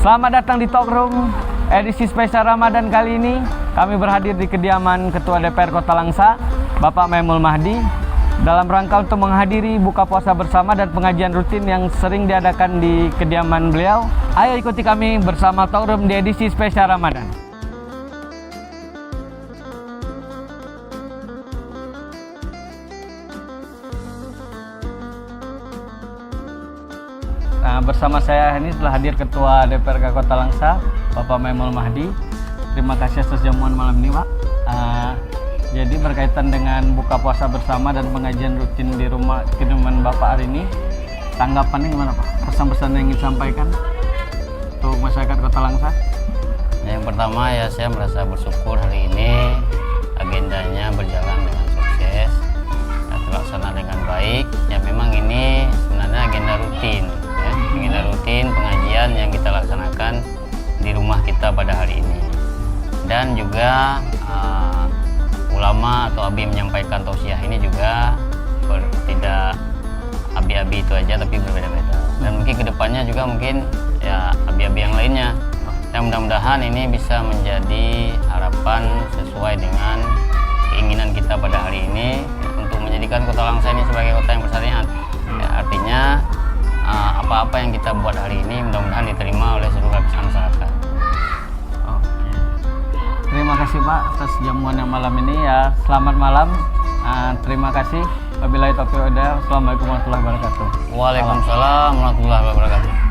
Selamat datang di Talkroom edisi spesial Ramadan kali ini. Kami berhadir di kediaman Ketua DPR Kota Langsa, Bapak Maemul Mahdi, dalam rangka untuk menghadiri buka puasa bersama dan pengajian rutin yang sering diadakan di kediaman beliau. Ayo ikuti kami bersama Talkroom di edisi spesial Ramadan. Nah, bersama saya ini telah hadir Ketua DPRK Kota Langsa, Bapak Maemul Mahdi. Terima kasih atas jamuan malam ini, Pak. Jadi berkaitan dengan buka puasa bersama dan pengajian rutin di rumah kediaman Bapak hari ini, tanggapannya gimana, Pak? Pesan-pesan yang ingin disampaikan untuk masyarakat Kota Langsa? Yang pertama ya, saya merasa bersyukur hari ini agendanya berjalan dengan sukses, terlaksana dengan baik. Ya memang ini sebenarnya agenda rutin. Agenda rutin pengajian yang kita laksanakan di rumah kita pada hari ini, dan juga ulama atau abi menyampaikan tausiah ini juga tidak abi-abi itu aja, tapi berbeda-beda, dan mungkin kedepannya juga mungkin ya abi-abi yang lainnya, yang mudah-mudahan ini bisa menjadi harapan sesuai dengan keinginan kita pada hari ini untuk menjadikan Kota Langsa ini sebagai kota yang bersyariat. Ya, artinya apa-apa yang kita buat hari ini mudah-mudahan diterima oleh seluruh lapisan masyarakat. Oke. Terima kasih, Pak, atas jamuannya malam ini ya. Selamat malam. Terima kasih. Wabillahi taufiq wal hidayah. Assalamualaikum warahmatullahi wabarakatuh. Waalaikumsalam warahmatullahi wabarakatuh.